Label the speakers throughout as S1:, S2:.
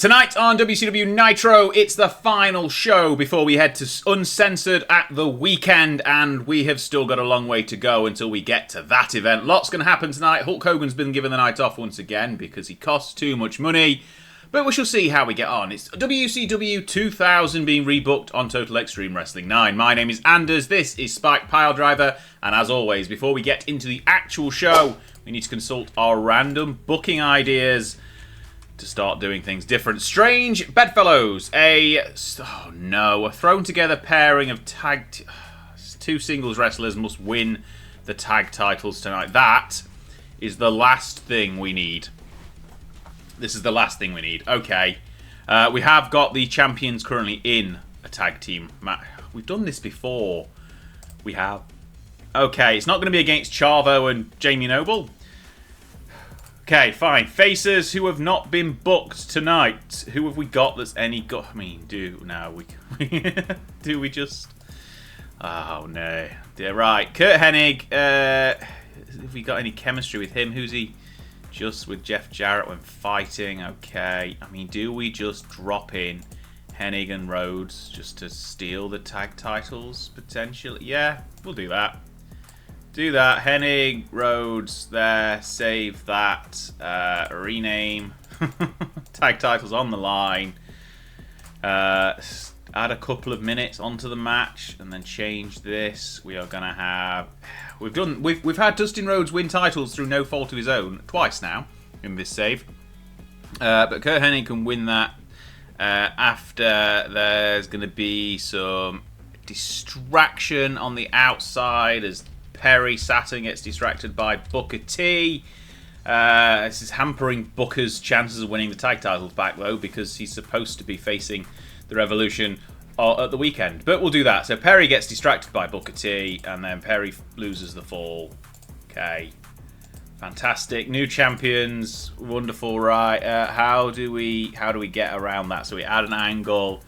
S1: Tonight on WCW Nitro, it's the final show before we head to Uncensored at the weekend, and we have still got a long way to go until we get to that event. Lots going to happen tonight. Hulk Hogan's been given the night off once again because he costs too much money, but we shall see how we get on. It's WCW 2000 being rebooked on Total Extreme Wrestling 9. My name is Anders, this is Spike Piledriver, and as always, before we get into the actual show, we need to consult our random booking ideas to start doing things different. Strange Bedfellows, a thrown together pairing of two singles wrestlers must win the tag titles tonight. That is the last thing we need. This is the last thing we need. Okay, we have got the champions currently in a tag team match. We've done this before. We have. Okay, it's not going to be against Chavo and Jamie Noble. Okay, fine. Faces who have not been booked tonight. Who have we got that's any good? I mean, do we just... Oh, no. Yeah, right. Kurt Hennig. Have we got any chemistry with him? Who's he just with Jeff Jarrett when fighting? Okay. I mean, do we just drop in Hennig and Rhodes just to steal the tag titles, potentially? Yeah, we'll do that. Do that. Hennig, Rhodes, there. Save that. Rename. Tag titles on the line. Add a couple of minutes onto the match, and then change this. We are gonna have. We've had Dustin Rhodes win titles through no fault of his own twice now in this save. But Kurt Hennig can win that. After there's gonna be some distraction on the outside as Perry Saturn gets distracted by Booker T. This is hampering Booker's chances of winning the tag titles back, though, because he's supposed to be facing the Revolution at the weekend. But we'll do that. So Perry gets distracted by Booker T, and then Perry loses the fall. Okay. Fantastic. New champions. Wonderful, right? How do we get around that? So we add an angle.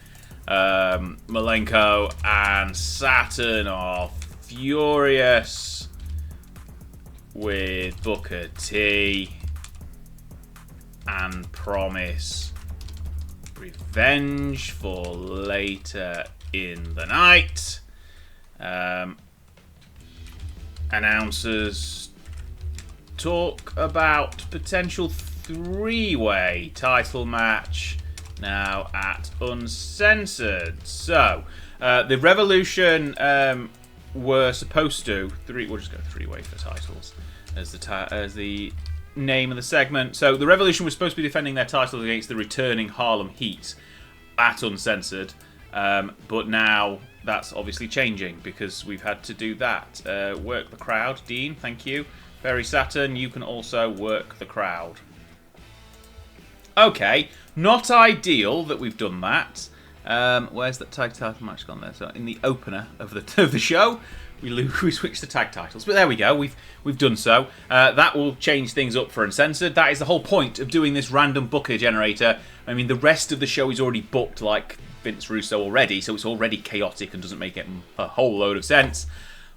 S1: Malenko and Saturn are furious with Booker T and promise revenge for later in the night. Announcers talk about potential three-way title match now at Uncensored. So the Revolution were supposed to we'll just go three-way for titles as the name of the segment. So the Revolution was supposed to be defending their titles against the returning Harlem Heat at Uncensored, but now that's obviously changing because we've had to do that. Work the crowd, Dean, thank you. Perry Saturn, you can also work the crowd. Okay, not ideal that we've done that. Where's that tag title match gone there? So in the opener of the show, we switched the tag titles, but there we go. We've done so. That will change things up for Uncensored. That is the whole point of doing this random booker generator. I mean, the rest of the show is already booked like Vince Russo already, so it's already chaotic and doesn't make it a whole load of sense.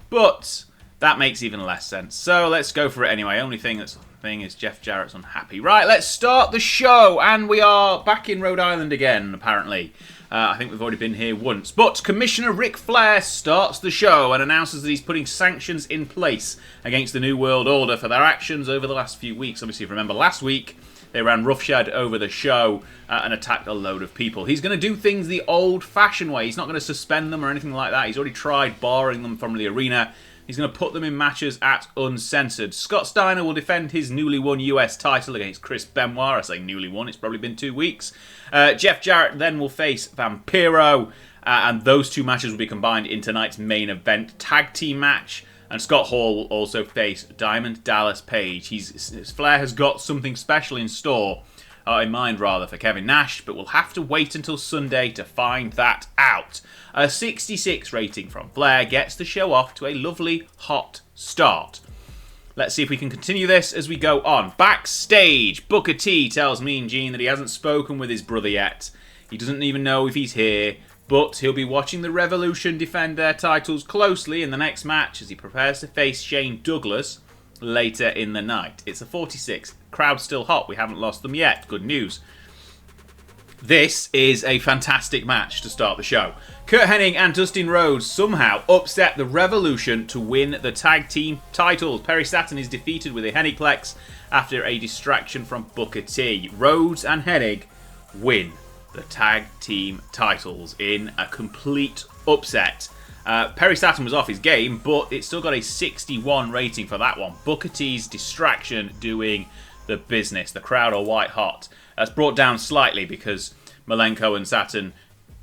S1: But that makes even less sense. So let's go for it anyway. Only thing is Jeff Jarrett's unhappy. Right, let's start the show, and we are back in Rhode Island again, apparently. I think we've already been here once. But Commissioner Ric Flair starts the show and announces that he's putting sanctions in place against the New World Order for their actions over the last few weeks. Obviously, if you remember last week, they ran roughshod over the show and attacked a load of people. He's going to do things the old-fashioned way. He's not going to suspend them or anything like that. He's already tried barring them from the arena. He's going to put them in matches at Uncensored. Scott Steiner will defend his newly won US title against Chris Benoit. I say newly won, it's probably been 2 weeks. Jeff Jarrett then will face Vampiro, and those two matches will be combined in tonight's main event tag team match. And Scott Hall will also face Diamond Dallas Page. Flair has got something special in store, in mind rather, for Kevin Nash, but we'll have to wait until Sunday to find that out. A 66 rating from Flair gets the show off to a lovely, hot start. Let's see if we can continue this as we go on. Backstage, Booker T tells Mean Gene that he hasn't spoken with his brother yet. He doesn't even know if he's here, but he'll be watching the Revolution defend their titles closely in the next match as he prepares to face Shane Douglas later in the night. It's a 46. Crowd's still hot. We haven't lost them yet. Good news. This is a fantastic match to start the show. Kurt Hennig and Dustin Rhodes somehow upset the Revolution to win the tag team titles. Perry Saturn is defeated with a Hennigplex after a distraction from Booker T. Rhodes and Hennig win the tag team titles in a complete upset. Perry Saturn was off his game, but it still got a 61 rating for that one. Booker T's distraction doing the business. The crowd are white hot. That's brought down slightly because Malenko and Saturn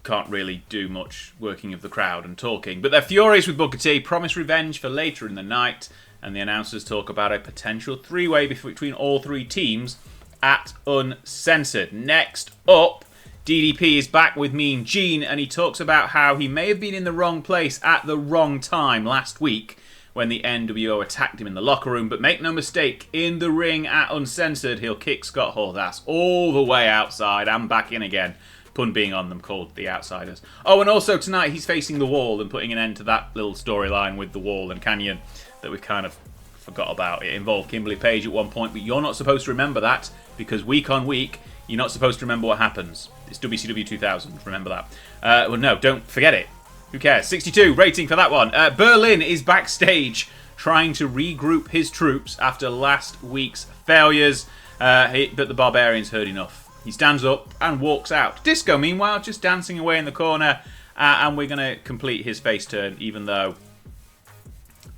S1: can't really do much working of the crowd and talking. But they're furious with Booker T, promise revenge for later in the night, and the announcers talk about a potential three-way between all three teams at Uncensored. Next up, DDP is back with Mean Gene, and he talks about how he may have been in the wrong place at the wrong time last week when the NWO attacked him in the locker room. But make no mistake, in the ring at Uncensored, he'll kick Scott Hall's ass all the way outside and back in again. Pun being on them, called The Outsiders. Oh, and also tonight he's facing the Wall and putting an end to that little storyline with the Wall and Canyon that we kind of forgot about. It involved Kimberly Page at one point, but you're not supposed to remember that because week on week, you're not supposed to remember what happens. It's WCW 2000, remember that. Well, no, don't forget it. Who cares? 62 rating for that one. Berlin is backstage trying to regroup his troops after last week's failures, but the Barbarians heard enough. He stands up and walks out. Disco, meanwhile, just dancing away in the corner, and we're going to complete his face turn, even though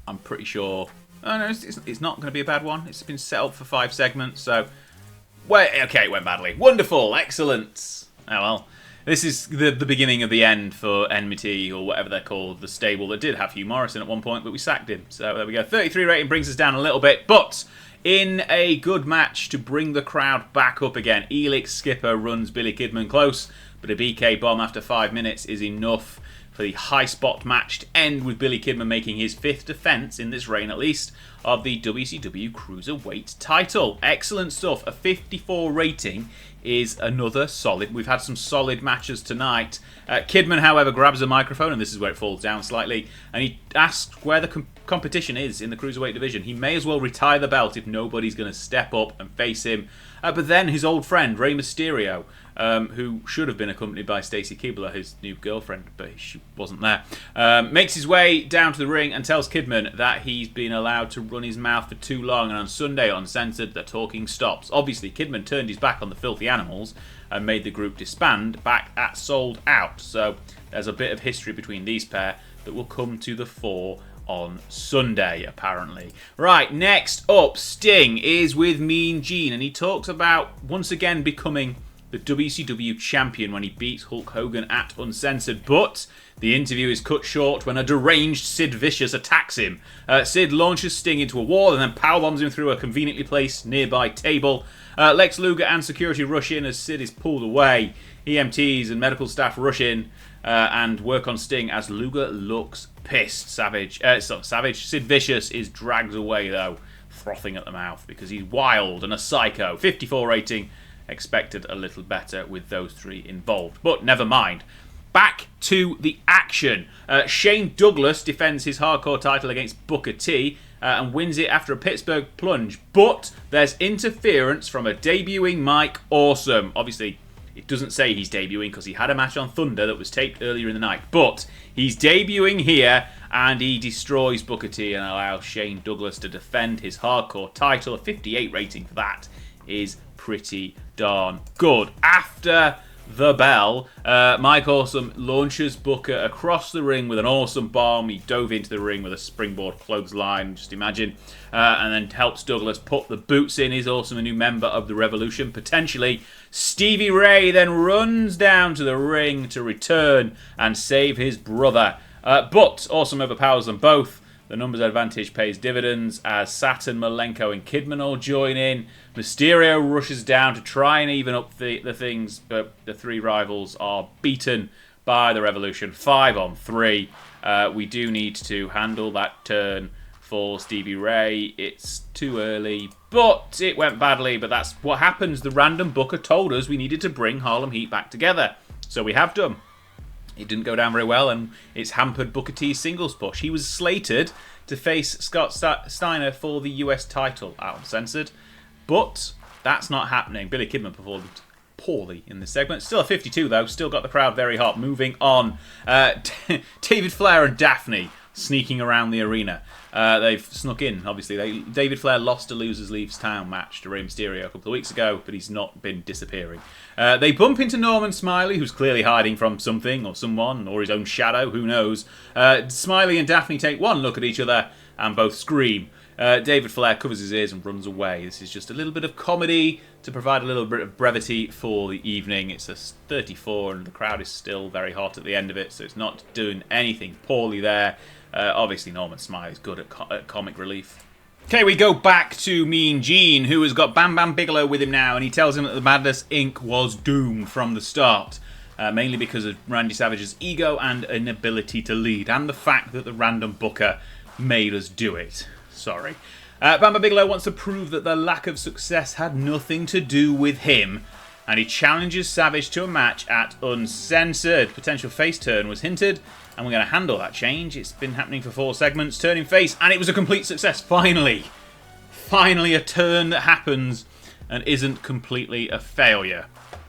S1: I'm pretty sure... Oh, no, it's not going to be a bad one. It's been set up for 5 segments, so... Well, okay, it went badly. Wonderful, excellent. Oh, well. This is the beginning of the end for Enmity, or whatever they're called, the stable that did have Hugh Morrison at one point, but we sacked him. So there we go. 33 rating brings us down a little bit, but in a good match to bring the crowd back up again, Elix Skipper runs Billy Kidman close, but a BK bomb after 5 minutes is enough for the high spot match to end with Billy Kidman making his 5th defense, in this reign at least, of the WCW Cruiserweight title. Excellent stuff. A 54 rating is another solid. We've had some solid matches tonight. Kidman, however, grabs a microphone, and this is where it falls down slightly, and he asks where the competition is in the Cruiserweight division. He may as well retire the belt if nobody's going to step up and face him. But then his old friend, Rey Mysterio, who should have been accompanied by Stacy Keibler, his new girlfriend, but she wasn't there, makes his way down to the ring and tells Kidman that he's been allowed to run his mouth for too long, and on Sunday, Uncensored, the talking stops. Obviously, Kidman turned his back on the Filthy Animals and made the group disband back at Sold Out. So there's a bit of history between these pair that will come to the fore on Sunday, apparently. Right, next up, Sting is with Mean Gene, and he talks about once again becoming the WCW champion when he beats Hulk Hogan at Uncensored, but the interview is cut short when a deranged Sid Vicious attacks him. Sid launches Sting into a wall and then powerbombs him through a conveniently placed nearby table. Lex Luger and security rush in as Sid is pulled away. EMTs and medical staff rush in and work on Sting as Luger looks pissed. Sid Vicious is dragged away, though, frothing at the mouth because he's wild and a psycho. 54 rating. Expected a little better with those three involved, but never mind. Back to the action. Shane Douglas defends his hardcore title against Booker T and wins it after a Pittsburgh plunge, but there's interference from a debuting Mike Awesome. Obviously, it doesn't say he's debuting because he had a match on Thunder that was taped earlier in the night, but he's debuting here and he destroys Booker T and allows Shane Douglas to defend his hardcore title. A 58 rating for that is pretty darn good. After the bell, Mike Awesome launches Booker across the ring with an awesome bomb. He dove into the ring with a springboard clothesline, just imagine, and then helps Douglas put the boots in. He's Awesome, a new member of the Revolution, potentially. Stevie Ray then runs down to the ring to return and save his brother, but Awesome overpowers them both. The numbers advantage pays dividends as Saturn, Malenko and Kidman all join in. Mysterio rushes down to try and even up the things, but the three rivals are beaten by the Revolution. 5-on-3. We do need to handle that turn for Stevie Ray. It's too early, but it went badly, but that's what happens. The random booker told us we needed to bring Harlem Heat back together, so we have done. It didn't go down very well, and it's hampered Booker T's singles push. He was slated to face Scott Steiner for the US title at Uncensored, but that's not happening. Billy Kidman performed poorly in this segment. Still a 52 though, still got the crowd very hot. Moving on, David Flair and Daphne sneaking around the arena. They've snuck in, obviously. David Flair lost a Losers Leaves Town match to Rey Mysterio a couple of weeks ago, but he's not been disappearing. They bump into Norman Smiley, who's clearly hiding from something or someone, or his own shadow, who knows. Smiley and Daphne take one look at each other and both scream. David Flair covers his ears and runs away. This is just a little bit of comedy to provide a little bit of brevity for the evening. It's a 34 and the crowd is still very hot at the end of it, so it's not doing anything poorly there. Obviously, Norman Smiley's good at comic relief. Okay, we go back to Mean Gene, who has got Bam Bam Bigelow with him now, and he tells him that the Madness Inc. was doomed from the start. Mainly because of Randy Savage's ego and inability to lead, and the fact that the random booker made us do it. Sorry. Bam Bam Bigelow wants to prove that the lack of success had nothing to do with him, and he challenges Savage to a match at Uncensored. Potential face turn was hinted, and we're going to handle that change. It's been happening for 4 segments, turning face, and it was a complete success. Finally a turn that happens and isn't completely a failure.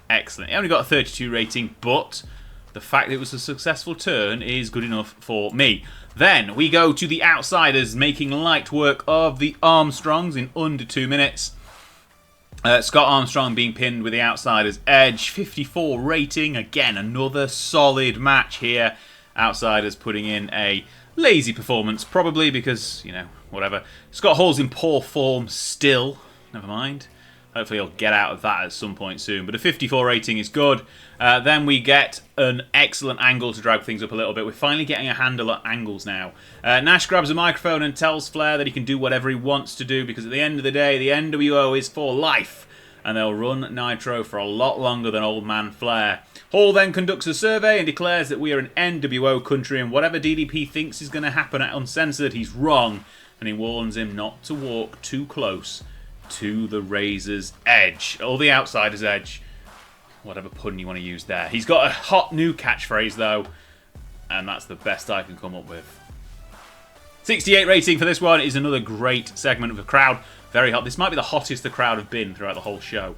S1: Excellent. It only got a 32 rating, but the fact that it was a successful turn is good enough for me. Then we go to the Outsiders making light work of the Armstrongs in under 2 minutes. Scott Armstrong being pinned with the Outsiders edge. 54 rating. Again, another solid match here. Outsiders putting in a lazy performance, probably because, whatever. Scott Hall's in poor form still. Never mind. Hopefully he'll get out of that at some point soon. But a 54 rating is good. Then we get an excellent angle to drag things up a little bit. We're finally getting a handle at angles now. Nash grabs a microphone and tells Flair that he can do whatever he wants to do, because at the end of the day, the NWO is for life. And they'll run Nitro for a lot longer than Old Man Flair. Hall then conducts a survey and declares that we are an NWO country, and whatever DDP thinks is going to happen at Uncensored, he's wrong. And he warns him not to walk too close to the Razor's edge, or the Outsider's edge, whatever pun you want to use there. He's got a hot new catchphrase though, and that's the best I can come up with. 68 rating for this one is another great segment of the crowd. Very hot. This might be the hottest the crowd have been throughout the whole show.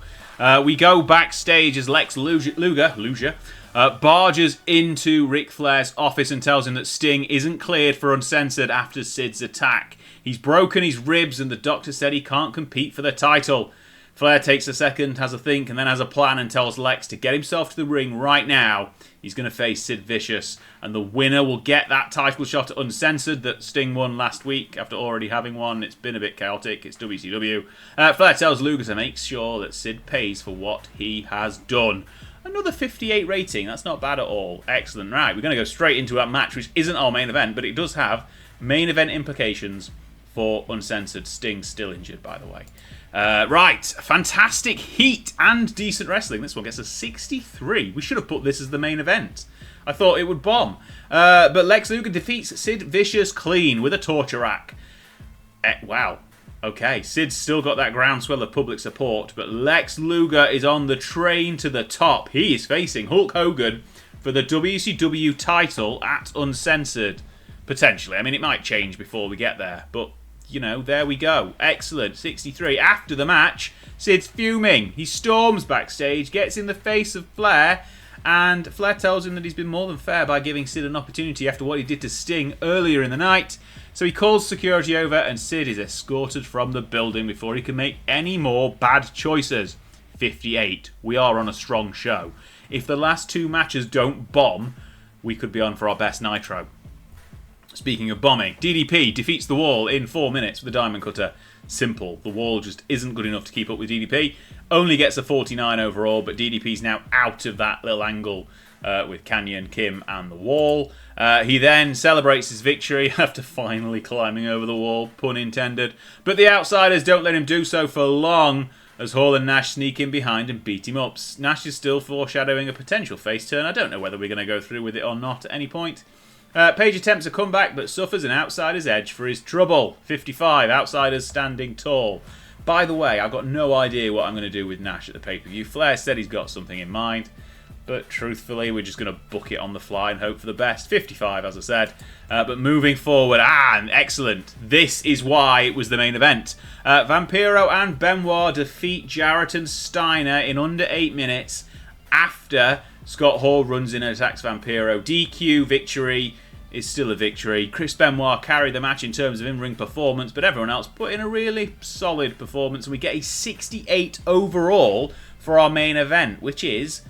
S1: We go backstage as Lex Luger barges into Ric Flair's office and tells him that Sting isn't cleared for Uncensored after Sid's attack. He's broken his ribs and the doctor said he can't compete for the title. Flair takes a second, has a think, and then has a plan and tells Lex to get himself to the ring right now. He's going to face Sid Vicious, and the winner will get that title shot at Uncensored that Sting won last week after already having one. It's been a bit chaotic. It's WCW. Flair tells Luger to make sure that Sid pays for what he has done. Another 58 rating. That's not bad at all. Excellent. Right, we're going to go straight into that match, which isn't our main event, but it does have main event implications for Uncensored. Sting still injured, by the way. Right, fantastic heat and decent wrestling. This one gets a 63. We should have put this as the main event. I thought it would bomb. But Lex Luger defeats Sid Vicious clean with a torture rack. Wow. Okay, Sid's still got that groundswell of public support, but Lex Luger is on the train to the top. He is facing Hulk Hogan for the WCW title at Uncensored. Potentially. I mean, it might change before we get there, but there we go. Excellent. 63. After the match, Sid's fuming. He storms backstage, gets in the face of Flair, and Flair tells him that he's been more than fair by giving Sid an opportunity after what he did to Sting earlier in the night. So he calls security over, and Sid is escorted from the building before he can make any more bad choices. 58. We are on a strong show. If the last 2 matches don't bomb, we could be on for our best Nitro. Speaking of bombing, DDP defeats The Wall in 4 minutes with a diamond cutter. Simple. The Wall just isn't good enough to keep up with DDP. Only gets a 49 overall, but DDP's now out of that little angle with Canyon, Kim, and The Wall. He then celebrates his victory after finally climbing over the wall, pun intended. But the Outsiders don't let him do so for long, as Hall and Nash sneak in behind and beat him up. Nash is still foreshadowing a potential face turn. I don't know whether we're going to go through with it or not at any point. Page attempts a comeback but suffers an Outsider's edge for his trouble. 55. Outsiders standing tall. By the way, I've got no idea what I'm going to do with Nash at the pay-per-view. Flair said he's got something in mind. But truthfully, we're just going to book it on the fly and hope for the best. 55, as I said. But moving forward, excellent. This is why it was the main event. Vampiro and Benoit defeat Jarrett and Steiner in under 8 minutes after Scott Hall runs in and attacks Vampiro. DQ victory is still a victory. Chris Benoit carried the match in terms of in-ring performance, but everyone else put in a really solid performance, and we get a 68 overall for our main event, which is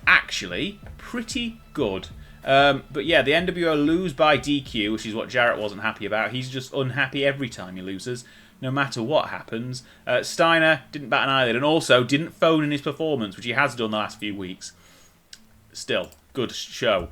S1: actually pretty good. But yeah, the NWO lose by DQ, which is what Jarrett wasn't happy about. He's just unhappy every time he loses, no matter what happens. Steiner didn't bat an eyelid, and also didn't phone in his performance, which he has done the last few weeks. Still, good show.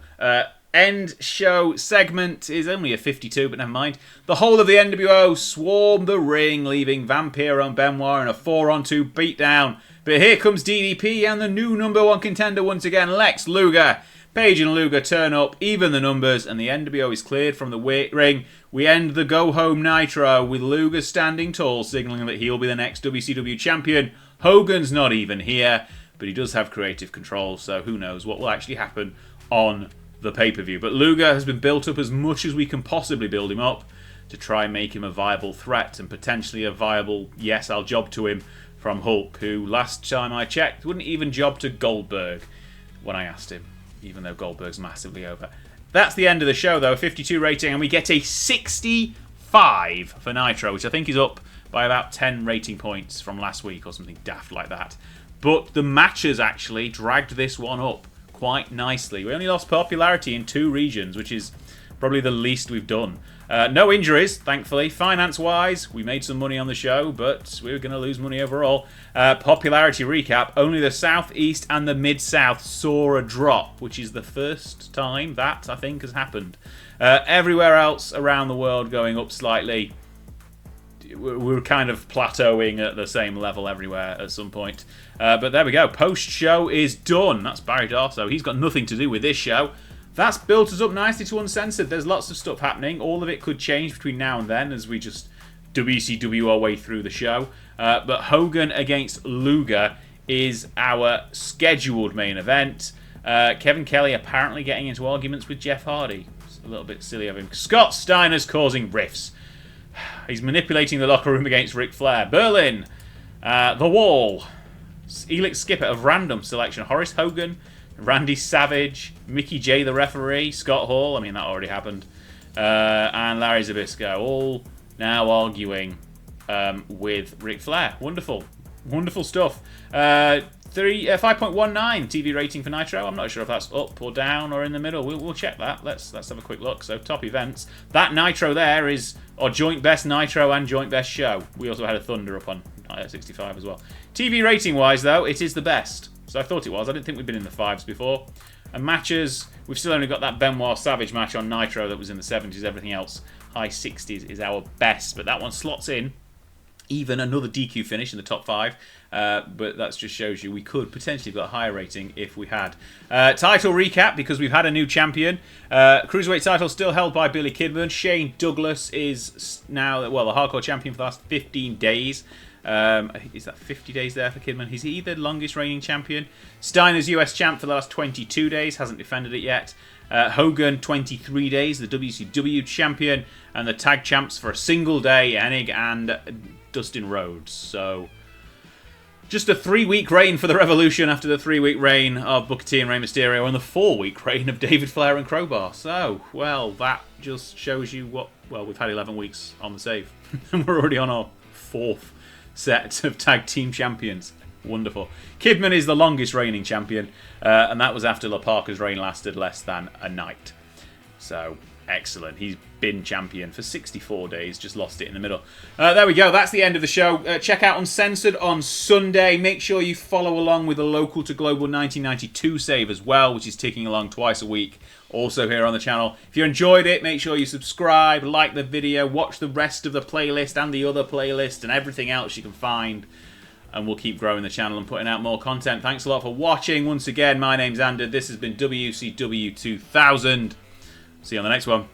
S1: End show segment is only a 52, but never mind. The whole of the NWO swarm the ring, leaving Vampiro and Benoit in a 4-on-2 beatdown. But here comes DDP and the new #1 contender once again, Lex Luger. Page and Luger turn up, even the numbers, and the NWO is cleared from the ring. We end the go-home Nitro with Luger standing tall, signaling that he'll be the next WCW champion. Hogan's not even here, but he does have creative control, so who knows what will actually happen on the pay-per-view. But Luger has been built up as much as we can possibly build him up to try and make him a viable threat, and potentially a viable yes, I'll job to him from Hulk, who last time I checked wouldn't even job to Goldberg when I asked him, even though Goldberg's massively over. That's the end of the show though, 52 rating, and we get a 65 for Nitro, which I think is up by about 10 rating points from last week or something daft like that. But the matches actually dragged this one up quite nicely. We only lost popularity in 2 regions, which is probably the least we've done. No injuries, thankfully. Finance-wise, we made some money on the show, but we were going to lose money overall. Popularity recap, only the South-East and the Mid-South saw a drop, which is the first time that, I think, has happened. Everywhere else around the world going up slightly. We're kind of plateauing at the same level everywhere at some point. But there we go. Post-show is done. That's Barry Darso. He's got nothing to do with this show. That's built us up nicely to Uncensored. There's lots of stuff happening. All of it could change between now and then as we just WCW our way through the show. But Hogan against Luger is our scheduled main event. Kevin Kelly apparently getting into arguments with Jeff Hardy. It's a little bit silly of him. Scott Steiner's causing rifts. He's manipulating the locker room against Ric Flair. Berlin. The Wall. Elix Skipper of random selection. Horace Hogan. Randy Savage, Mickey J, the referee, Scott Hall, I mean, that already happened, and Larry Zbyszko, all now arguing with Ric Flair. Wonderful. Wonderful stuff. 5.19 TV rating for Nitro. I'm not sure if that's up or down or in the middle. We'll check that. Let's have a quick look. So, top events. That Nitro there is our joint best Nitro and joint best show. We also had a Thunder up on 65 as well. TV rating-wise, though, it is the best. So I thought it was. I didn't think we'd been in the 5s before. And matches, we've still only got that Benoit Savage match on Nitro that was in the 70s. Everything else, high 60s, is our best. But that one slots in. Even another DQ finish in the top 5. But that just shows you we could potentially have got a higher rating if we had. Title recap, because we've had a new champion. Cruiserweight title still held by Billy Kidman. Shane Douglas is now, well, the hardcore champion for the last 15 days. Is that 50 days there for Kidman? He's he the longest reigning champion. Steiner's US champ for the last 22 days. Hasn't defended it yet. Hogan, 23 days. The WCW champion. And the tag champs for a single day. Hennig and Dustin Rhodes. So, just a 3-week reign for the Revolution after the 3-week reign of Booker T and Rey Mysterio. And the 4-week reign of David Flair and Crowbar. So, well, that just shows you what... Well, we've had 11 weeks on the save. And we're already on our 4th set of tag team champions. Wonderful. Kidman is the longest reigning champion, and that was after La Parka's reign lasted less than a night. So, excellent. He's been champion for 64 days, just lost it in the middle. There we go. That's the end of the show. Check out Uncensored on Sunday. Make sure you follow along with the Local to Global 1992 save as well, which is ticking along twice a week. Also here on the channel. If you enjoyed it, make sure you subscribe, like the video, watch the rest of the playlist and the other playlist and everything else you can find. And we'll keep growing the channel and putting out more content. Thanks a lot for watching. Once again, my name's Ander. This has been WCW 2000. See you on the next one.